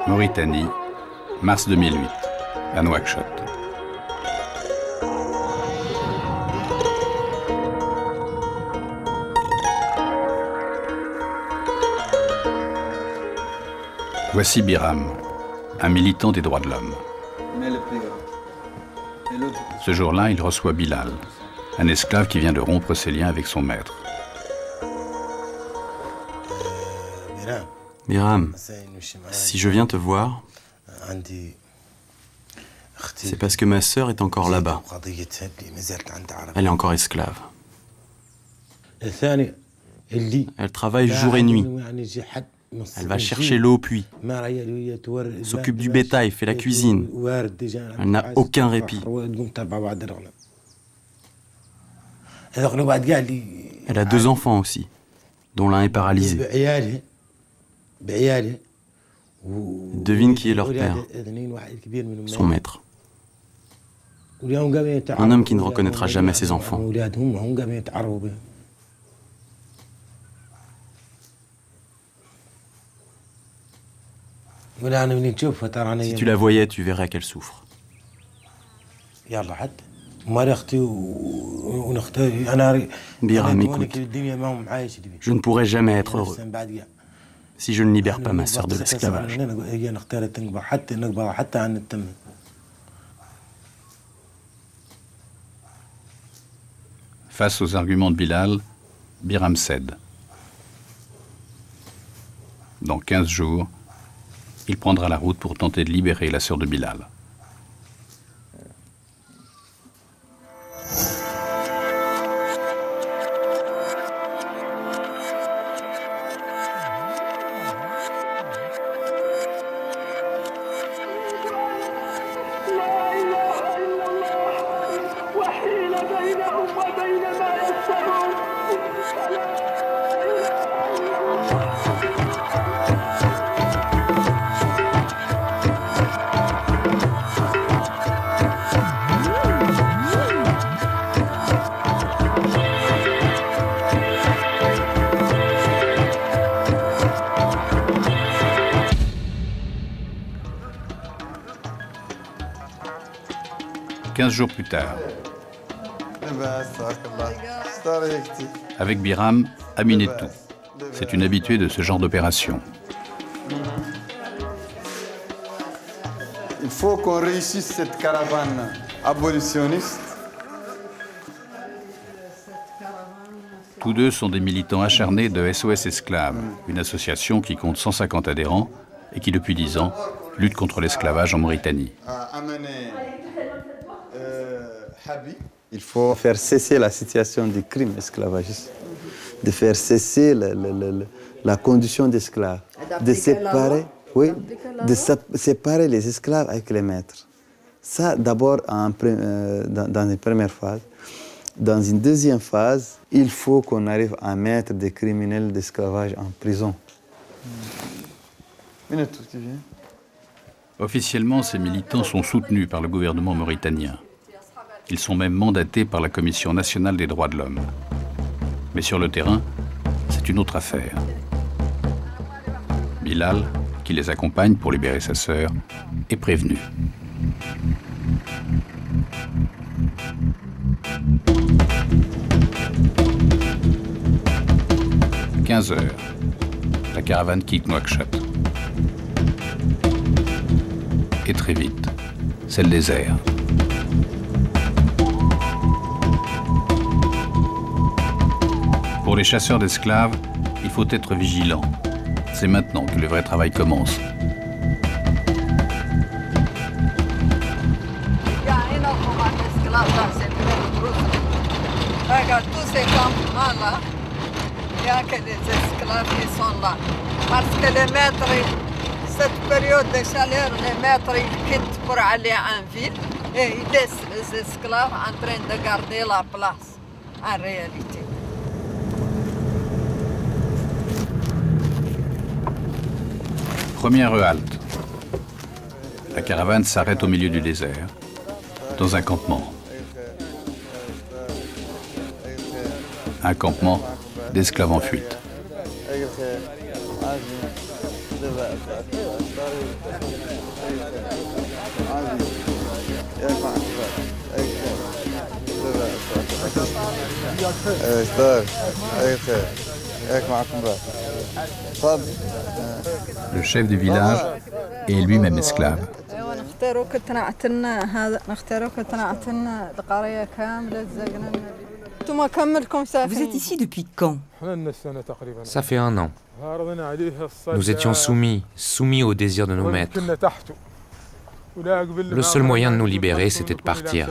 Mauritanie, mars 2008, à Nouakchott. Voici Biram, un militant des droits de l'homme. Ce jour-là, il reçoit Bilal, un esclave qui vient de rompre ses liens avec son maître. Biram, si je viens te voir, c'est parce que ma sœur est encore là-bas. Elle est encore esclave. Elle travaille jour et nuit. Elle va chercher l'eau au puits, s'occupe du bétail, fait la cuisine. Elle n'a aucun répit. Elle a 2 enfants aussi, dont l'un est paralysé. Devine qui est leur père, son maître. Un homme qui ne reconnaîtra jamais ses enfants. Si tu la voyais, tu verrais qu'elle souffre. Biram, écoute, je ne pourrai jamais être heureux si je ne libère pas ma sœur de l'esclavage. Face aux arguments de Bilal, Biram cède. Dans 15 jours, il prendra la route pour tenter de libérer la sœur de Bilal. Quinze jours plus tard, avec Biram, Aminetou. C'est une habituée de ce genre d'opération. Il faut qu'on réussisse cette caravane abolitionniste. Tous deux sont des militants acharnés de SOS Esclaves, une association qui compte 150 adhérents et qui, depuis 10 ans, lutte contre l'esclavage en Mauritanie. Il faut faire cesser la situation du crime esclavagiste, de faire cesser la condition d'esclave, de séparer, séparer les esclaves avec les maîtres. Ça, d'abord, dans une première phase. Dans une deuxième phase, il faut qu'on arrive à mettre des criminels d'esclavage en prison. Officiellement, ces militants sont soutenus par le gouvernement mauritanien. Ils sont même mandatés par la Commission nationale des droits de l'homme. Mais sur le terrain, c'est une autre affaire. Bilal, qui les accompagne pour libérer sa sœur, est prévenu. « 15 heures, la caravane quitte Nouakchott. Et très vite, c'est le désert. Pour les chasseurs d'esclaves, il faut être vigilant. C'est maintenant que le vrai travail commence. Regarde tous ces campements-là, il n'y a que des esclaves qui sont là. Parce que les maîtres, cette période de chaleur, les maîtres ils quittent pour aller en ville et ils laissent les esclaves en train de garder la place, en réalité. Première halte. La caravane s'arrête au milieu du désert, dans un campement. Un campement d'esclaves en fuite. Le chef du village est lui-même esclave. Vous êtes ici depuis quand? Ça fait 1 an. Nous étions soumis au désir de nos maîtres. Le seul moyen de nous libérer, c'était de partir.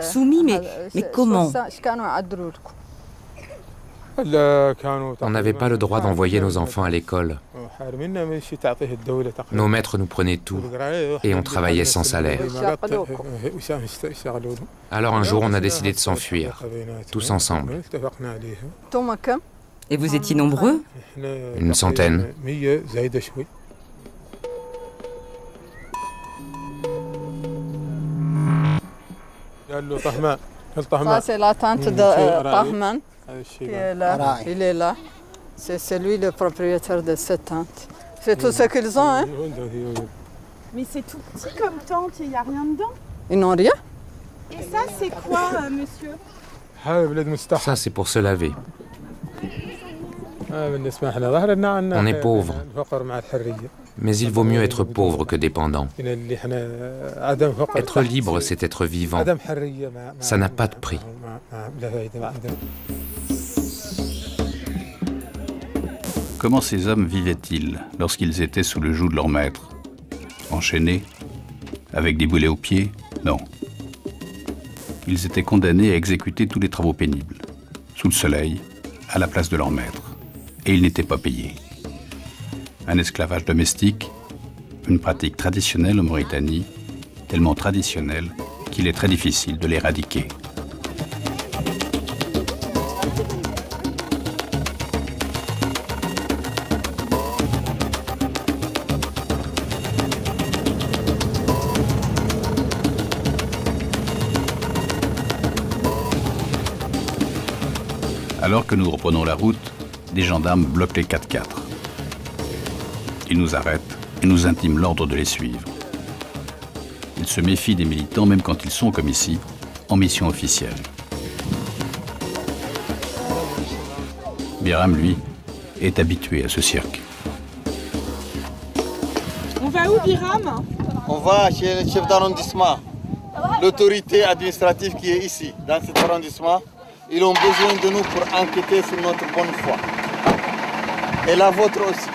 Soumis, mais comment? On n'avait pas le droit d'envoyer nos enfants à l'école. Nos maîtres nous prenaient tout et on travaillait sans salaire. Alors un jour, on a décidé de s'enfuir, tous ensemble. Et vous étiez nombreux? Une centaine. Ça, c'est la tante de Tahman qui est là. Il est là. C'est lui le propriétaire de cette tente. C'est tout ce qu'ils ont, hein? Mais c'est tout petit comme tente, il n'y a rien dedans. Ils n'ont rien? Et ça, c'est quoi, monsieur? Ça, c'est pour se laver. On est pauvre. Mais il vaut mieux être pauvre que dépendant. Être libre, c'est être vivant. Ça n'a pas de prix. Comment ces hommes vivaient-ils lorsqu'ils étaient sous le joug de leur maître? Enchaînés? Avec des boulets aux pieds? Non. Ils étaient condamnés à exécuter tous les travaux pénibles, sous le soleil, à la place de leur maître. Et ils n'étaient pas payés. Un esclavage domestique, une pratique traditionnelle en Mauritanie, tellement traditionnelle qu'il est très difficile de l'éradiquer. Alors que nous reprenons la route, des gendarmes bloquent les 4x4. Ils nous arrêtent et nous intiment l'ordre de les suivre. Ils se méfient des militants même quand ils sont, comme ici, en mission officielle. Biram, lui, est habitué à ce cirque. On va où, Biram? On va chez le chef d'arrondissement, l'autorité administrative qui est ici, dans cet arrondissement. Ils ont besoin de nous pour enquêter sur notre bonne foi. Et la vôtre aussi.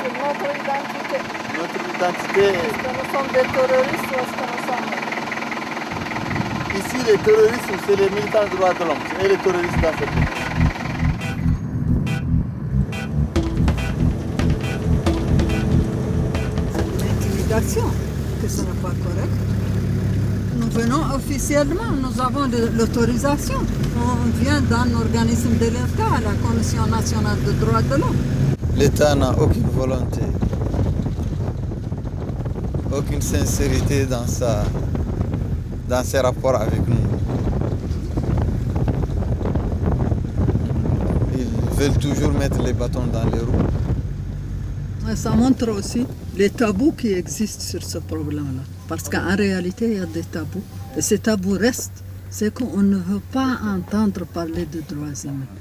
C'est notre identité. Notre identité. Est-ce que nous sommes des terroristes ou est-ce que nous sommes... Ici, les terroristes, c'est les militants des droits de l'homme. C'est les terroristes dans ce pays. C'est une intimidation, que ce n'est pas correct. Nous venons officiellement, nous avons l'autorisation. On vient d'un organisme de l'État, la Commission nationale des droits de l'homme. L'État n'a aucune volonté, aucune sincérité dans ses rapports avec nous. Ils veulent toujours mettre les bâtons dans les roues. Ça montre aussi les tabous qui existent sur ce problème-là. Parce qu'en réalité, il y a des tabous. Et ces tabous restent. C'est qu'on ne veut pas entendre parler de droits humains.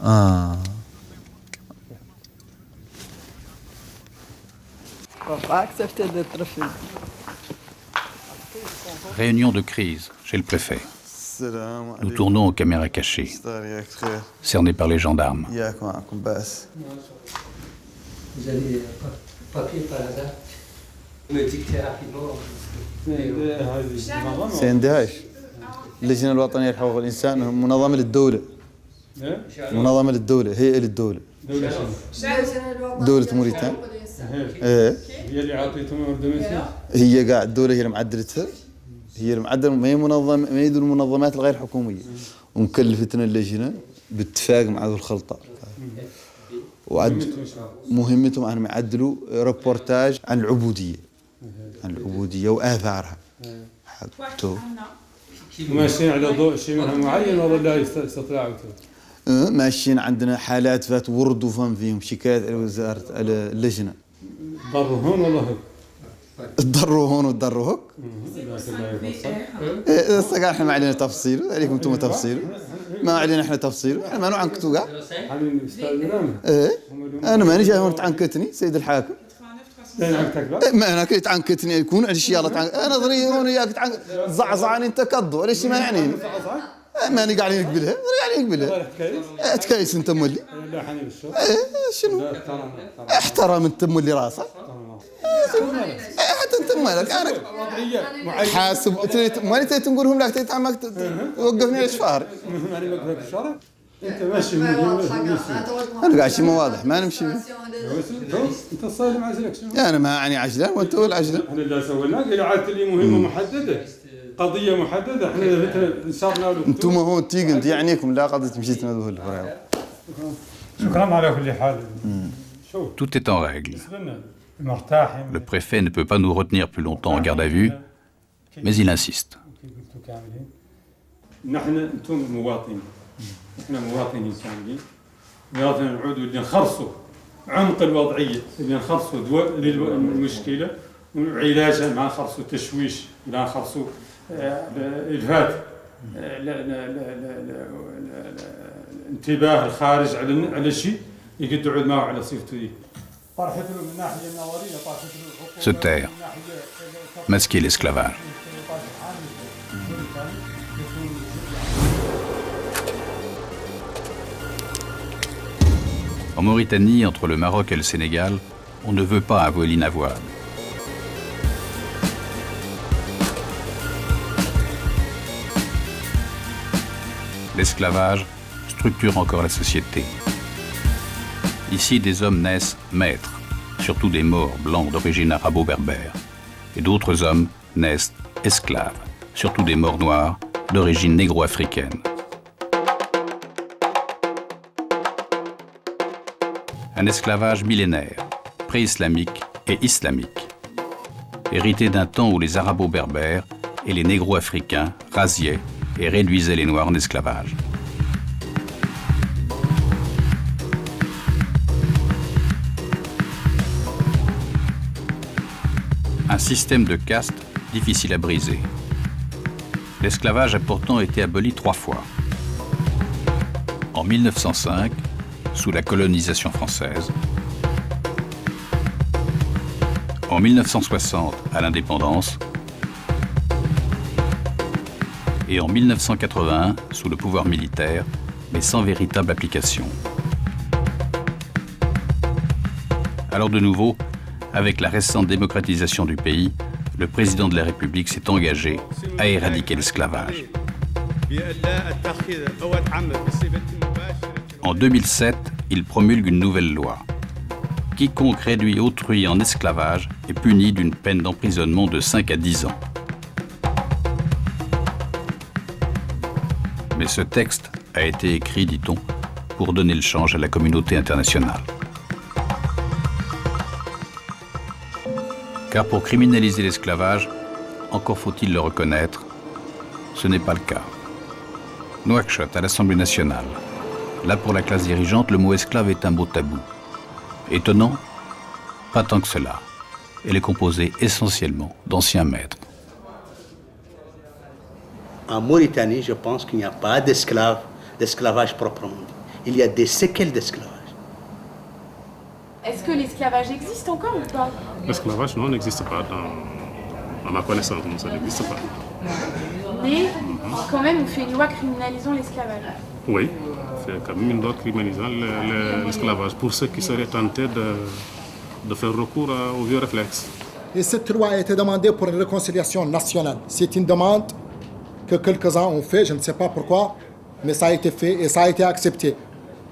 Ah. On ne va pas accepter d'être filmé. Réunion de crise chez le préfet. Nous tournons aux caméras cachées, cernés par les gendarmes. Vous avez papier par hasard? Vous me dictez rapidement. C'est NDH. اللجنة الوطنية لحقوق الإنسان هم منظمة للدولة. منظمة للدولة، هيئة للدولة. دولة موريتانيا. هي اللي عطيتهم أردن. هي قاعد الدولة هي اللي معدلتها. هي المعدل ما هي منظمة ما هي المنظمات الغير حكومية. ومكلفتنا اللجنة باتفاق مع ذو الخلطة. مهمتهم أنهم يعدلوا ريبورتاج عن العبودية. عن العبودية وآثارها. حقته. ماشيين على ضوء شيء معين ولا لا يستطيعوا؟ ماشيين عندنا حالات فات ورد وفهم فيهم شكايات على وزارة اللجنة. ضروا هون ولا هيك؟ تضروا هون وتضروا هوك. احنا ما علينا تفصيل، عليكم انتم تفصيل. ما علينا احنا تفصيل، احنا ما نعنكتوا كاع. انا ماني جاي هون تعنكتني سيد الحاكم. ما انا كنت عنكتني يكون على شيء يلا انا ضري هون وياك زعزعني انت كضو على شيء ما يعنيني. ماني قاعدين نقبلها، قاعدين نقبلها. تكايس انت مولي. شنو؟ احترم انت مولي راسك. حتى انت مالك انا حاسب ماني تقول لهم لا تعمك توقفني على الشفار. انت ماشي انا قاعد شيء مو واضح ما نمشي. انت صاير عجلك شنو؟ انا ما يعني عجله وانت هو العجله. احنا اللي سويناه الى عادت لي مهمه محدده قضيه محدده احنا انشرنا له. انتم هون تيجن يعنيكم لا قضيه مشيت نذهل. شكرا على كل حال. Tout est en règle. Le préfet ne peut pas nous retenir plus longtemps en garde à vue, mais il insiste. نحن انتم مواطنين. احنا مواطنين كاملين. مواطنين نعودوا اللي نخرصوا عمق الوضعيه، اللي نخرصوا للمشكله وعلاجها، ما نخرصوا تشويش، لا نخرصوا الفات الانتباه الخارج على شيء يقد يعود معه على صفته. Se taire, masquer l'esclavage. En Mauritanie, entre le Maroc et le Sénégal, on ne veut pas un vol inavouable. L'esclavage structure encore la société. Ici, des hommes naissent maîtres, surtout des Maures blancs d'origine arabo-berbère. Et d'autres hommes naissent esclaves, surtout des Maures noirs d'origine négro-africaine. Un esclavage millénaire, pré-islamique et islamique, hérité d'un temps où les arabo-berbères et les négro-africains rasiaient et réduisaient les Noirs en esclavage. Un système de caste difficile à briser. L'esclavage a pourtant été aboli 3 fois. En 1905, sous la colonisation française. En 1960, à l'indépendance. Et en 1981, sous le pouvoir militaire, mais sans véritable application. Alors de nouveau, avec la récente démocratisation du pays, le président de la République s'est engagé à éradiquer l'esclavage. En 2007, il promulgue une nouvelle loi. Quiconque réduit autrui en esclavage est puni d'une peine d'emprisonnement de 5 à 10 ans. Mais ce texte a été écrit, dit-on, pour donner le change à la communauté internationale. Car pour criminaliser l'esclavage, encore faut-il le reconnaître, ce n'est pas le cas. Nouakchott, à l'Assemblée nationale. Là, pour la classe dirigeante, le mot esclave est un mot tabou. Étonnant? Pas tant que cela. Elle est composée essentiellement d'anciens maîtres. En Mauritanie, je pense qu'il n'y a pas d'esclavage proprement dit. Il y a des séquelles d'esclavage. Est-ce que l'esclavage existe encore ou pas? L'esclavage, non, n'existe pas. À ma connaissance, ça n'existe pas. Mais, quand même, on fait une loi criminalisant l'esclavage. Oui, c'est quand même une loi criminalisant l'esclavage pour ceux qui seraient tentés de faire recours aux vieux réflexes. Et cette loi a été demandée pour une réconciliation nationale. C'est une demande que quelques-uns ont fait, je ne sais pas pourquoi, mais ça a été fait et ça a été accepté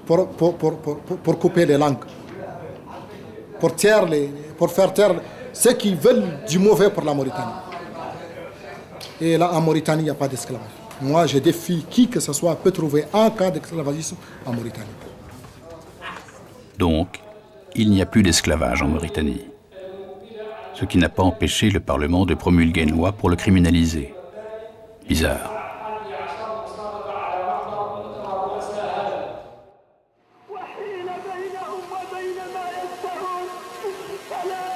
pour couper les langues. Pour faire taire ceux qui veulent du mauvais pour la Mauritanie. Et là, en Mauritanie, il n'y a pas d'esclavage. Moi, je défie qui que ce soit peut trouver un cas d'esclavagisme en Mauritanie. Donc, il n'y a plus d'esclavage en Mauritanie. Ce qui n'a pas empêché le Parlement de promulguer une loi pour le criminaliser. Bizarre. على